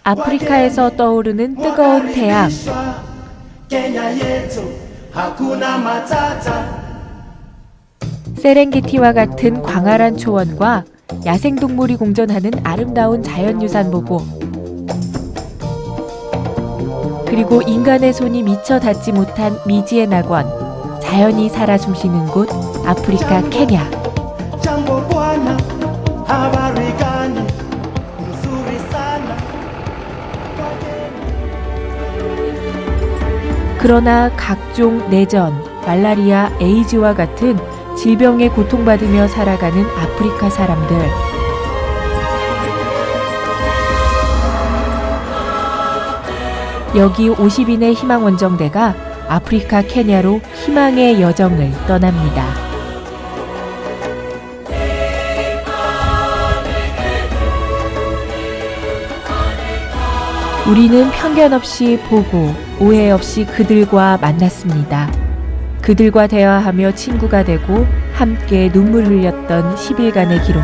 아프리카에서 떠오르는 뜨거운 태양. 세렝게티와 같은 광활한 초원과 야생동물이 공존하는 아름다운 자연유산 보고, 그리고 인간의 손이 미처 닿지 못한 미지의 낙원, 자연이 살아 숨쉬는 곳 아프리카 케냐. 그러나 각종 내전, 말라리아, 에이즈와 같은 질병에 고통받으며 살아가는 아프리카 사람들. 여기 50인의 희망원정대가 아프리카 케냐로 희망의 여정을 떠납니다. 우리는 편견 없이 보고 오해 없이 그들과 만났습니다. 그들과 대화하며 친구가 되고 함께 눈물 흘렸던 10일간의 기록.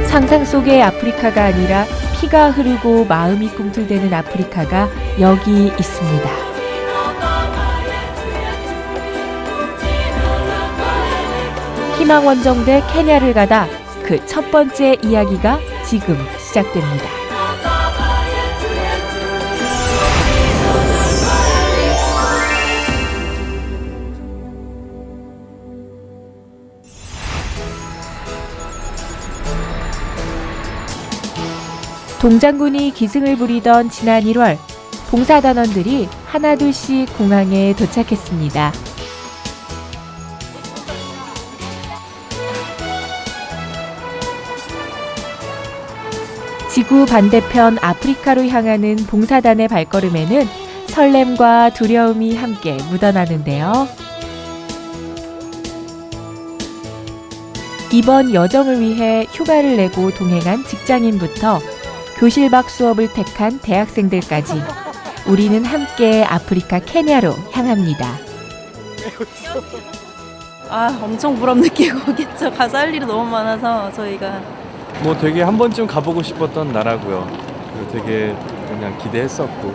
상상 속의 아프리카가 아니라 피가 흐르고 마음이 꿈틀대는 아프리카가 여기 있습니다. 희망원정대 케냐를 가다 그 첫 번째 이야기가 지금 시작됩니다. 동장군이 기승을 부리던 지난 1월, 봉사단원들이 하나둘씩 공항에 도착했습니다. 지구 반대편 아프리카로 향하는 봉사단의 발걸음에는 설렘과 두려움이 함께 묻어나는데요. 이번 여정을 위해 휴가를 내고 동행한 직장인부터 교실 밖 수업을 택한 대학생들까지 우리는 함께 아프리카 케냐로 향합니다. 엄청 보람 느끼고 오겠죠. 가서 할 일이 너무 많아서 저희가. 되게 한 번쯤 가보고 싶었던 나라고요. 되게 그냥 기대했었고.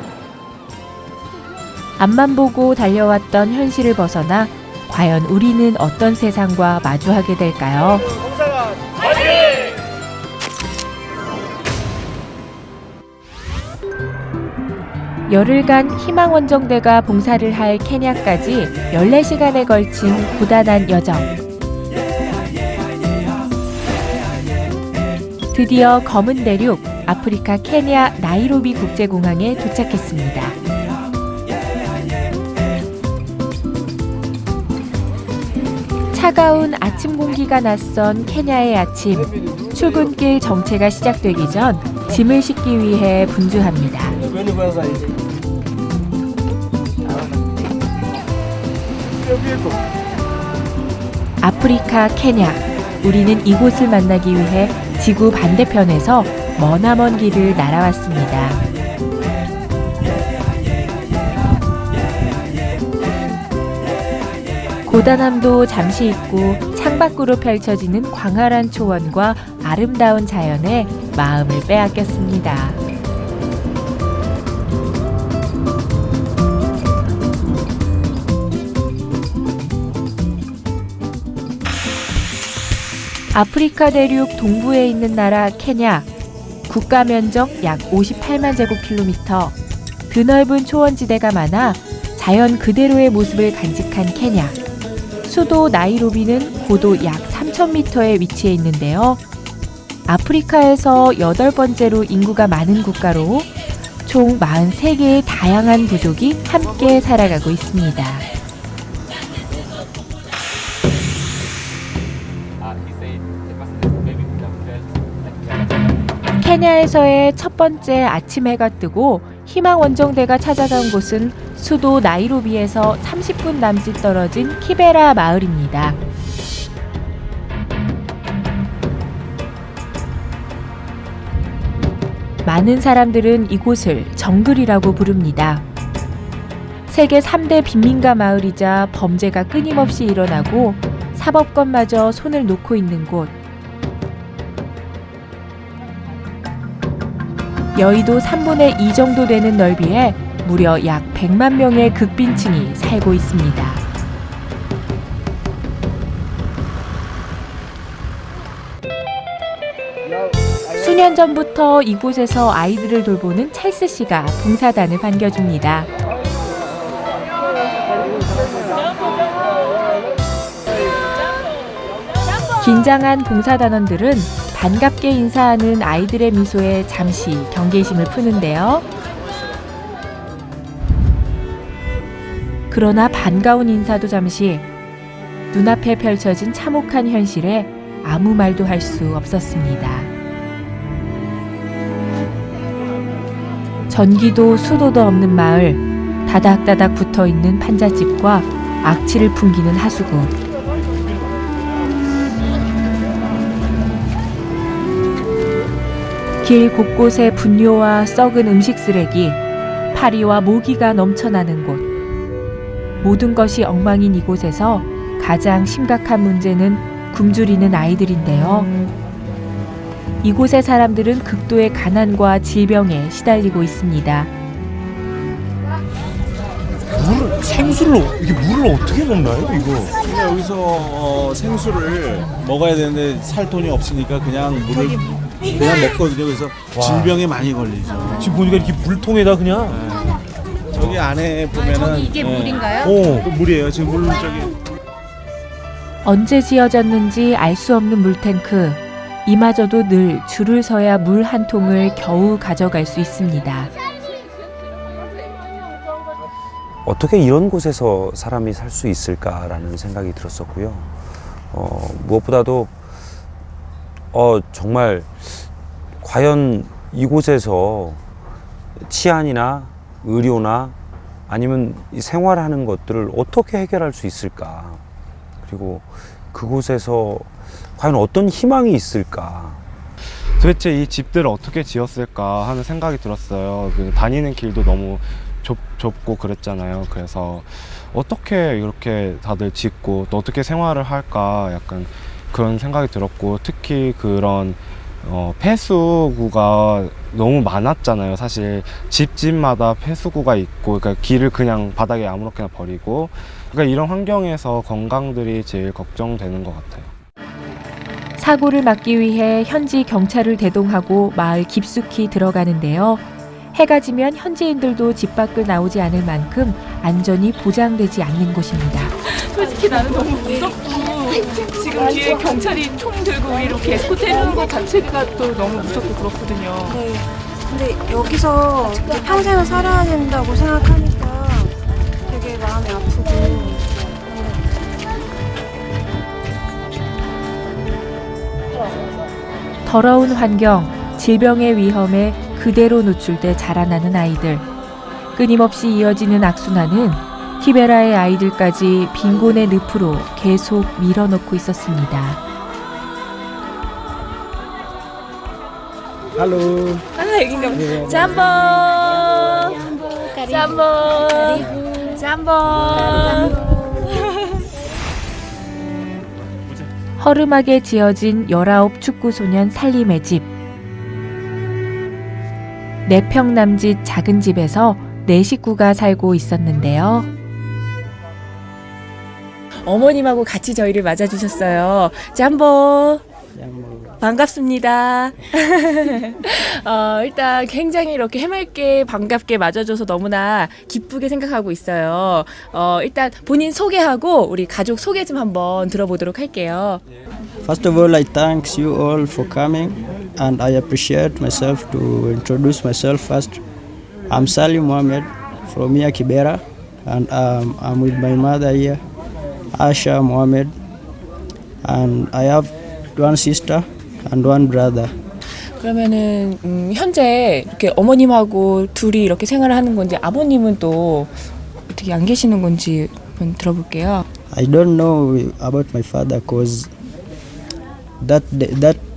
앞만 보고 달려왔던 현실을 벗어나 과연 우리는 어떤 세상과 마주하게 될까요? 열흘간 희망원정대가 봉사를 할 케냐까지 14시간에 걸친 고단한 여정. 드디어 검은 대륙 아프리카 케냐 나이로비 국제공항에 도착했습니다. 차가운 아침 공기가 낯선 케냐의 아침. 출근길 정체가 시작되기 전 짐을 싣기 위해 분주합니다. 아프리카 케냐. 우리는 이곳을 만나기 위해 지구 반대편에서 머나먼 길을 날아왔습니다. 고단함도 잠시 잊고 창밖으로 펼쳐지는 광활한 초원과 아름다운 자연에 마음을 빼앗겼습니다. 아프리카 대륙 동부에 있는 나라 케냐. 국가 면적 약 58만 제곱킬로미터. 드넓은 초원지대가 많아 자연 그대로의 모습을 간직한 케냐. 수도 나이로비는 고도 약 3,000m에 위치해 있는데요. 아프리카에서 8번째로 인구가 많은 국가로 총 43개의 다양한 부족이 함께 살아가고 있습니다. 케냐에서의 첫 번째 아침 해가 뜨고 희망원정대가 찾아간 곳은 수도 나이로비에서 30분 남짓 떨어진 키베라 마을입니다. 많은 사람들은 이곳을 정글이라고 부릅니다. 세계 3대 빈민가 마을이자 범죄가 끊임없이 일어나고 사법권마저 손을 놓고 있는 곳. 여의도 3분의 2 정도 되는 넓이에 무려 약 100만 명의 극빈층이 살고 있습니다. 수년 전부터 이곳에서 아이들을 돌보는 찰스 씨가 봉사단을 반겨줍니다. 긴장한 봉사단원들은 반갑게 인사하는 아이들의 미소에 잠시 경계심을 푸는데요. 그러나 반가운 인사도 잠시 눈앞에 펼쳐진 참혹한 현실에 아무 말도 할 수 없었습니다. 전기도 수도도 없는 마을, 다닥다닥 붙어있는 판잣집과 악취를 풍기는 하수구. 길 곳곳에 분뇨와 썩은 음식 쓰레기, 파리와 모기가 넘쳐나는 곳. 모든 것이 엉망인 이곳에서 가장 심각한 문제는 굶주리는 아이들인데요. 이곳의 사람들은 극도의 가난과 질병에 시달리고 있습니다. 이게 물을 어떻게 먹나요, 이거? 그냥 여기서 생수를 먹어야 되는데 살 돈이 없으니까 그냥 물을 그냥 먹거든요. 그래서 질병에 많이 걸리죠. 지금 보니까 이렇게 물통에다 그냥. 저기 안에 보면은 이게 물인가요? 물이에요. 지금 물 저기. 언제 지어졌는지 알 수 없는 물탱크. 이마저도 늘 줄을 서야 물 한 통을 겨우 가져갈 수 있습니다. 어떻게 이런 곳에서 사람이 살 수 있을까라는 생각이 들었었고요. 무엇보다도 정말 과연 이곳에서 치안이나 의료나 아니면 생활하는 것들을 어떻게 해결할 수 있을까? 그리고 그곳에서 과연 어떤 희망이 있을까? 도대체 이 집들을 어떻게 지었을까 하는 생각이 들었어요. 다니는 길도 너무 좁고 그랬잖아요. 그래서 어떻게 이렇게 다들 짓고 또 어떻게 생활을 할까 약간 그런 생각이 들었고, 특히 그런 폐수구가 너무 많았잖아요. 사실 집집마다 폐수구가 있고, 그러니까 길을 그냥 바닥에 아무렇게나 버리고, 그러니까 이런 환경에서 건강들이 제일 걱정되는 것 같아요. 사고를 막기 위해 현지 경찰을 대동하고 마을 깊숙이 들어가는데요. 해가 지면 현지인들도 집 밖을 나오지 않을 만큼 안전이 보장되지 않는 곳입니다. 솔직히 나는 너무 무섭고, 지금 뒤에 경찰이 총 들고 이렇게 에스코트해주는 것 자체가 또 너무 무섭고 그렇거든요. 네. 근데 여기서 평생을 살아야 된다고 생각하니까 되게 마음이 아프고. 더러운 환경, 질병의 위험에 그대로 노출돼 자라나는 아이들. 끊임없이 이어지는 악순환은 키베라의 아이들까지 빈곤의 늪으로 계속 밀어넣고 있었습니다. 할로. 여긴가 짬뽕! 짬뽕! 짬뽕! 허름하게 지어진 19 축구 소년 살림의 집. 4평 남짓 작은 집에서 4식구가 살고 있었는데요. 어머님하고 같이 저희를 맞아주셨어요. 짬뽕! 반갑습니다. 일단 굉장히 이렇게 해맑게 반갑게 맞아줘서 너무나 기쁘게 생각하고 있어요. 일단 본인 소개하고 우리 가족 소개 좀 한번 들어보도록 할게요. First of all, I thank you all for coming, and I appreciate myself to introduce myself first. I'm Salim Mohammed from here, Kibera, and I'm with my mother here, Asha Mohammed, and I have one sister and one brother. 그러면은 현재 이렇게 어머님하고 둘이 이렇게 생활을 하는 건지, 아버님은 또 어떻게 안 계시는 건지 한번 들어볼게요. I don't know about my father because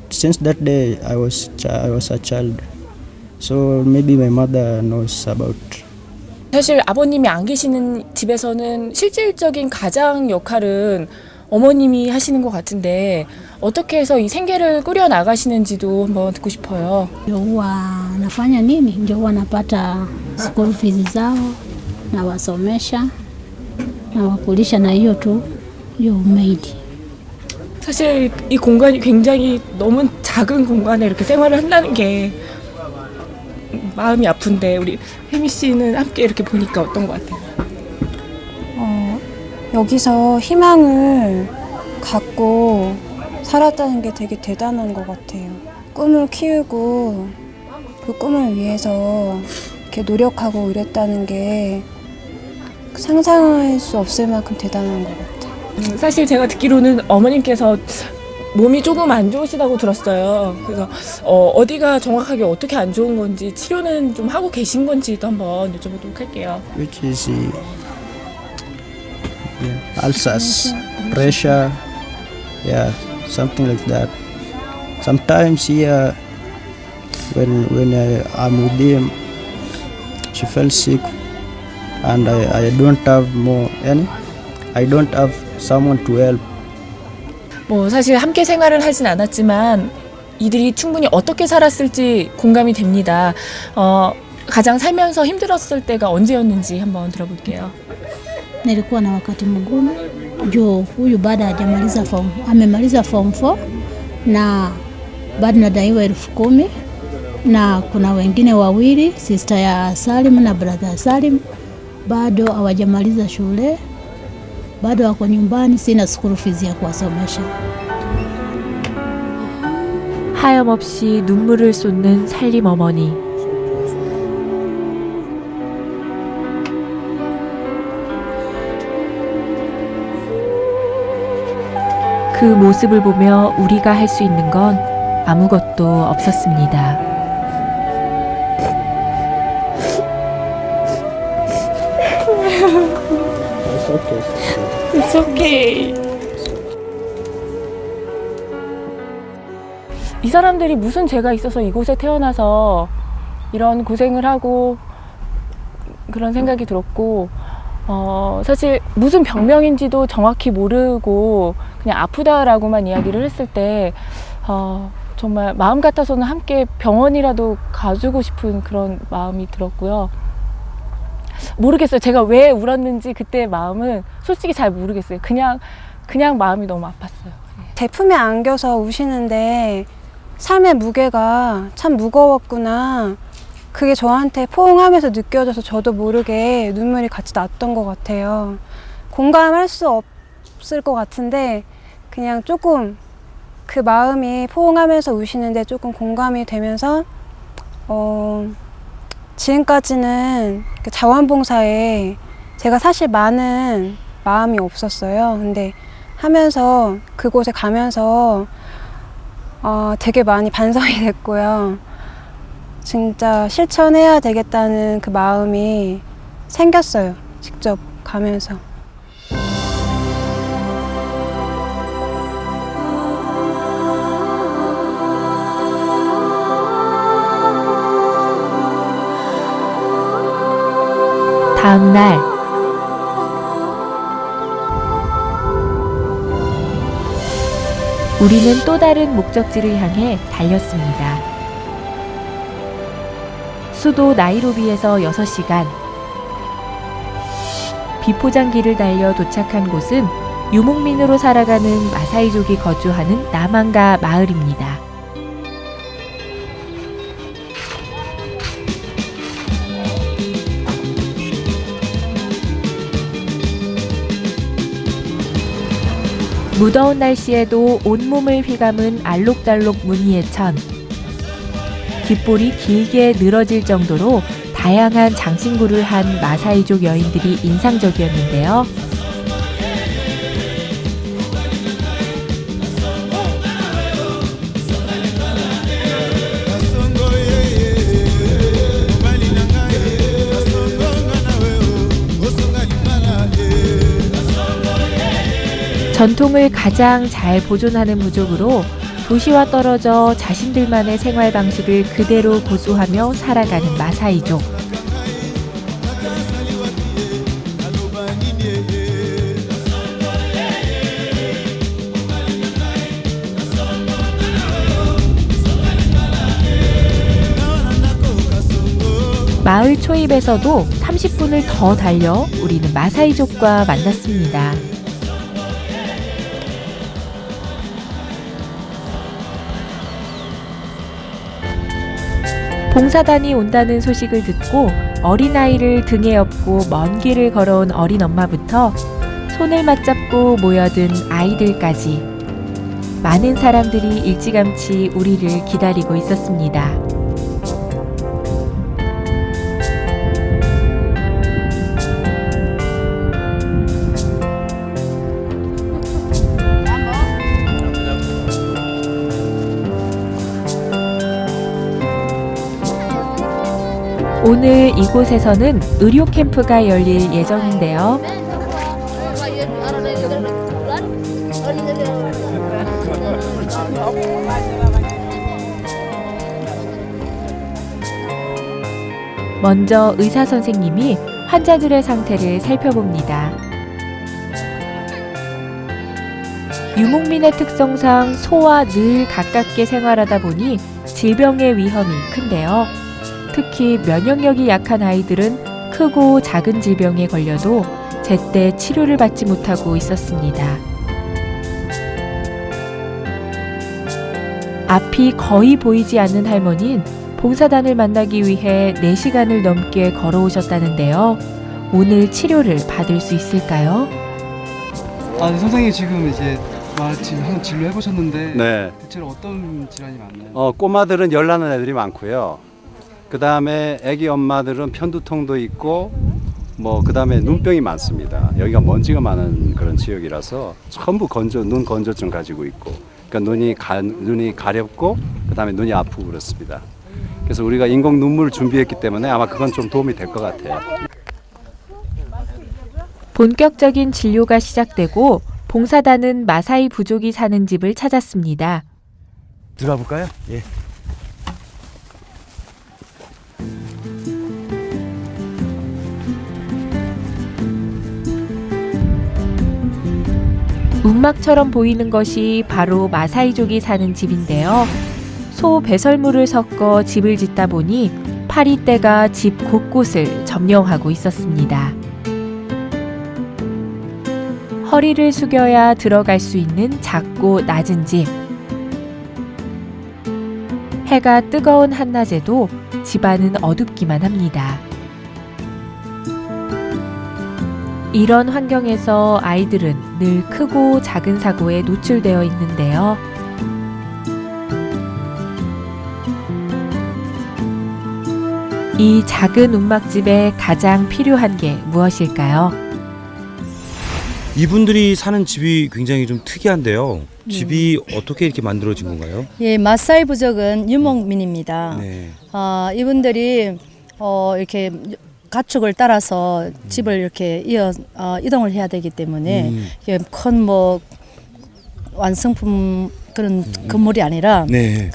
since that day I was a child. So maybe my mother knows about. 사실 아버님이 안 계시는 집에서는 실질적인 가장 역할은 어머님이 하시는 것 같은데 어떻게 해서 이 생계를 꾸려 나가시는지도 한번 듣고 싶어요. Wanafanya nini ndio wanapata school fees zao, na wasomesha na wakulisha, na hiyo tu hiyo maid. 사실 이 공간이 굉장히 너무 작은 공간에 이렇게 생활을 한다는 게 마음이 아픈데 우리 혜미 씨는 함께 이렇게 보니까 어떤 것 같아요? 여기서 희망을 갖고 살았다는 게 되게 대단한 것 같아요. 꿈을 키우고 그 꿈을 위해서 이렇게 노력하고 이랬다는 게 상상할 수 없을 만큼 대단한 것 같아요. 사실 제가 듣기로는 어머님께서 몸이 조금 안 좋으시다고 들었어요. 그래서 어디가 정확하게 어떻게 안 좋은 건지 치료는 좀 하고 계신 건지도 한번 여쭤보도록 할게요. Which is ulcers, pressure, yeah, something like that. Sometimes here, when I'm with him, she felt sick, and I don't have I don't have someone to help. 뭐 사실 함께 생활을 하진 않았지만 이들이 충분히 어떻게 살았을지 공감이 됩니다. 가장 살면서 힘들었을 때가 언제였는지 한번 들어볼게요. Nilikuwa na wakati mgumu juu huyu bado amemaliza form 4 na bado nadaiwa 10,000, na kuna wengine wawili, sister ya Salim na brother Salim, bado hawajamaliza shule, bado wako nyumbani, sina school fees ya kuwasomesha. 하염없이 눈물을 쏟는 살림 어머니. 그 모습을 보며 우리가 할 수 있는 건 아무것도 없었습니다. It's okay. 이 사람들이 무슨 죄가 있어서 이곳에 태어나서 이런 고생을 하고 그런 생각이 들었고, 사실 무슨 병명인지도 정확히 모르고 그냥 아프다라고만 이야기를 했을 때 정말 마음 같아서는 함께 병원이라도 가주고 싶은 그런 마음이 들었고요. 모르겠어요. 제가 왜 울었는지 그때 마음은 솔직히 잘 모르겠어요. 그냥 마음이 너무 아팠어요. 제 품에 안겨서 우시는데 삶의 무게가 참 무거웠구나. 그게 저한테 포옹하면서 느껴져서 저도 모르게 눈물이 같이 났던 것 같아요. 공감할 수 없을 것 같은데 그냥 조금 그 마음이 포옹하면서 우시는데 조금 공감이 되면서 지금까지는 자원봉사에 제가 사실 많은 마음이 없었어요. 근데 하면서 그곳에 가면서 되게 많이 반성이 됐고요. 진짜 실천해야 되겠다는 그 마음이 생겼어요. 직접 가면서. 다음 날 우리는 또 다른 목적지를 향해 달렸습니다. 수도 나이로비에서 6시간. 비포장길을 달려 도착한 곳은 유목민으로 살아가는 마사이족이 거주하는 나만가 마을입니다. 무더운 날씨에도 온몸을 휘감은 알록달록 무늬의 천. 귓볼이 길게 늘어질 정도로 다양한 장신구를 한 마사이족 여인들이 인상적이었는데요. 전통을 가장 잘 보존하는 부족으로 도시와 떨어져 자신들만의 생활 방식을 그대로 고수하며 살아가는 마사이족. 마을 초입에서도 30분을 더 달려 우리는 마사이족과 만났습니다. 봉사단이 온다는 소식을 듣고 어린아이를 등에 업고 먼 길을 걸어온 어린 엄마부터 손을 맞잡고 모여든 아이들까지 많은 사람들이 일찌감치 우리를 기다리고 있었습니다. 오늘 이곳에서는 의료 캠프가 열릴 예정인데요. 먼저 의사 선생님이 환자들의 상태를 살펴봅니다. 유목민의 특성상 소와 늘 가깝게 생활하다 보니 질병의 위험이 큰데요. 특히 면역력이 약한 아이들은 크고 작은 질병에 걸려도 제때 치료를 받지 못하고 있었습니다. 앞이 거의 보이지 않는 할머니는 봉사단을 만나기 위해 4시간을 넘게 걸어오셨다는데요. 오늘 치료를 받을 수 있을까요? 선생님 지금 이제 지금 한번 진료해 보셨는데 네. 대체로 어떤 질환이 많나요? 꼬마들은 열 나는 애들이 많고요. 그 다음에 아기 엄마들은 편두통도 있고 그 다음에 눈병이 많습니다. 여기가 먼지가 많은 그런 지역이라서 전부 눈 건조증 가지고 있고, 그러니까 눈이 가렵고 그 다음에 눈이 아프고 그렇습니다. 그래서 우리가 인공 눈물을 준비했기 때문에 아마 그건 좀 도움이 될 것 같아요. 본격적인 진료가 시작되고 봉사단은 마사이 부족이 사는 집을 찾았습니다. 들어가 볼까요? 예. 움막처럼 보이는 것이 바로 마사이족이 사는 집인데요. 소 배설물을 섞어 집을 짓다 보니 파리떼가 집 곳곳을 점령하고 있었습니다. 허리를 숙여야 들어갈 수 있는 작고 낮은 집. 해가 뜨거운 한낮에도 집안은 어둡기만 합니다. 이런 환경에서 아이들은 늘 크고 작은 사고에 노출되어 있는데요. 이 작은 움막집에 가장 필요한 게 무엇일까요? 이분들이 사는 집이 굉장히 좀 특이한데요. 집이 어떻게 이렇게 만들어진 건가요? 예, 마사이 부족은 유목민입니다. 네. 이분들이 이렇게 가축을 따라서 집을 이렇게 이동을 해야 되기 때문에 이게 큰 완성품 그런 건물이 아니라 네.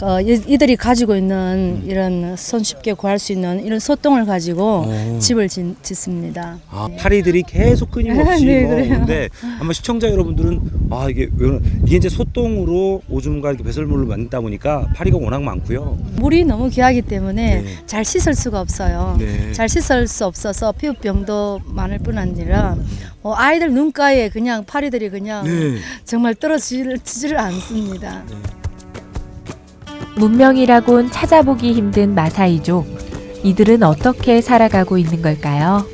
이들이 가지고 있는 이런 손쉽게 구할 수 있는 이런 소똥을 가지고 집을 짓습니다. 파리들이 계속 끊임없이 네, 그래요. 근데 아마 시청자 여러분들은 이게 이제 소똥으로 오줌과 이렇게 배설물을 만들다 보니까 파리가 워낙 많고요. 물이 너무 귀하기 때문에 잘 씻을 수가 없어요. 네. 잘 씻을 수 없어서 피부병도 많을 뿐 아니라 아이들 눈가에 그냥 파리들이 그냥 정말 떨어지지를 않습니다. 문명이라곤 찾아보기 힘든 마사이족. 이들은 어떻게 살아가고 있는 걸까요?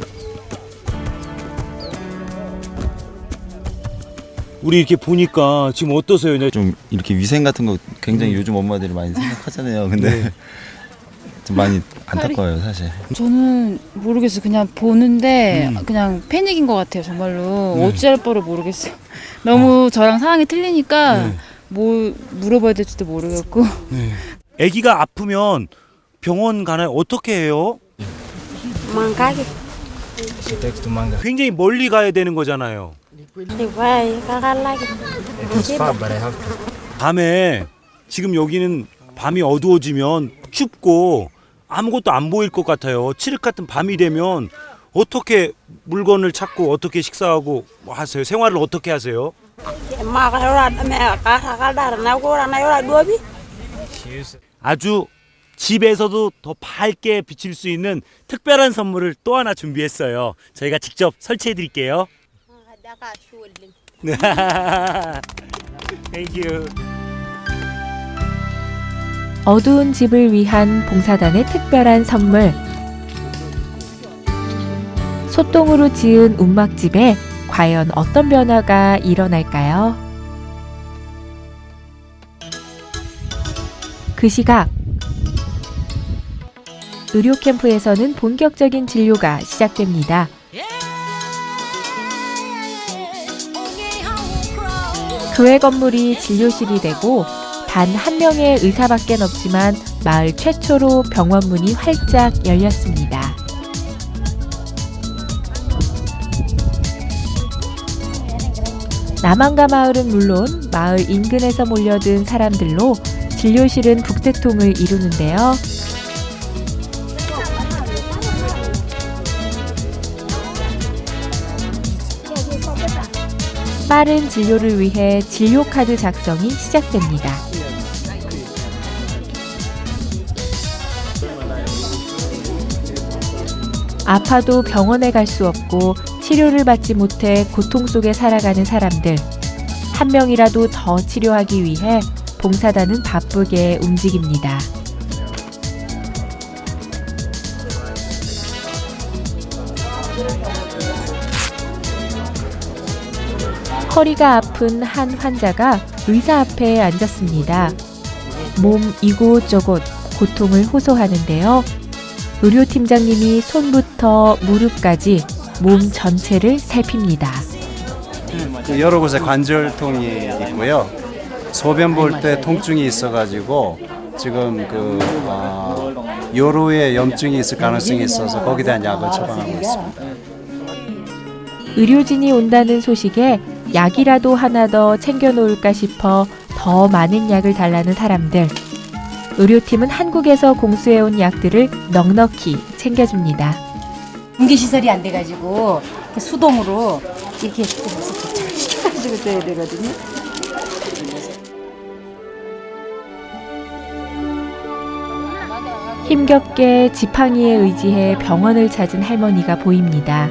우리 이렇게 보니까 지금 어떠세요? 좀 이렇게 위생 같은 거 굉장히 요즘 엄마들이 많이 생각하잖아요. 근데 좀 많이 안타까워요, 사실. 저는 모르겠어요. 그냥 보는데 그냥 패닉인 것 같아요, 정말로. 어찌할 바를 모르겠어요. 너무 저랑 상황이 틀리니까 뭐 물어봐야 될지도 모르겠고. 아기가 아프면 병원 가나요? 어떻게 해요? 망가게. 굉장히 멀리 가야 되는 거잖아요. 밤에 지금 여기는 밤이 어두워지면 춥고 아무것도 안 보일 것 같아요. 칠흑 같은 밤이 되면 어떻게 물건을 찾고 어떻게 식사하고 하세요? 생활을 어떻게 하세요? 아주 집에서도 더 밝게 비칠 수 있는 특별한 선물을 또 하나 준비했어요. 저희가 직접 설치해 드릴게요. Thank you. 어두운 집을 위한 봉사단의 특별한 선물. 소똥으로 지은 움막집에 과연 어떤 변화가 일어날까요? 그 시각 의료 캠프에서는 본격적인 진료가 시작됩니다. 교회 건물이 진료실이 되고 단 한 명의 의사밖에 없지만 마을 최초로 병원 문이 활짝 열렸습니다. 남한가 마을은 물론 마을 인근에서 몰려든 사람들로 진료실은 북새통을 이루는데요. 빠른 진료를 위해 진료카드 작성이 시작됩니다. 아파도 병원에 갈 수 없고 치료를 받지 못해 고통 속에 살아가는 사람들. 한 명이라도 더 치료하기 위해 봉사단은 바쁘게 움직입니다. 허리가 아픈 한 환자가 의사 앞에 앉았습니다. 몸 이곳저곳 고통을 호소하는데요. 의료팀장님이 손부터 무릎까지 몸 전체를 살핍니다. 여러 곳에 관절통이 있고요. 소변 볼 때 통증이 있어가지고 지금 요로에 염증이 있을 가능성이 있어서 거기에 대한 약을 처방하고 있습니다. 의료진이 온다는 소식에 약이라도 하나 더 챙겨놓을까 싶어 더 많은 약을 달라는 사람들. 의료팀은 한국에서 공수해온 약들을 넉넉히 챙겨줍니다. 공기시설이 안 돼가지고 수동으로 이렇게 시켜가지고 줘야 되거든요. 힘겹게 지팡이에 의지해 병원을 찾은 할머니가 보입니다.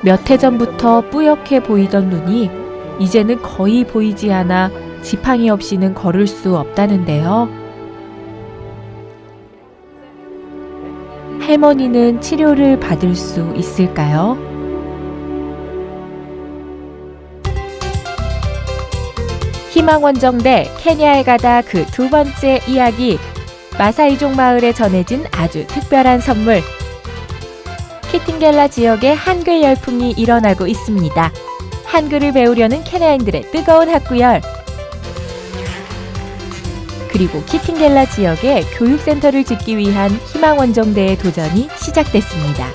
몇 해 전부터 뿌옇게 보이던 눈이 이제는 거의 보이지 않아 지팡이 없이는 걸을 수 없다는데요. 할머니는 치료를 받을 수 있을까요? 희망원정대 케냐에 가다 그 두 번째 이야기. 마사이족 마을에 전해진 아주 특별한 선물. 키팅겔라 지역에 한글 열풍이 일어나고 있습니다. 한글을 배우려는 케냐인들의 뜨거운 학구열. 그리고 키팅겔라 지역에 교육센터를 짓기 위한 희망원정대의 도전이 시작됐습니다.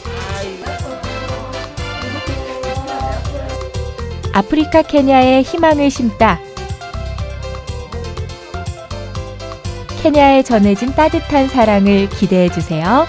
아프리카 케냐에 희망을 심다. 케냐에 전해진 따뜻한 사랑을 기대해 주세요.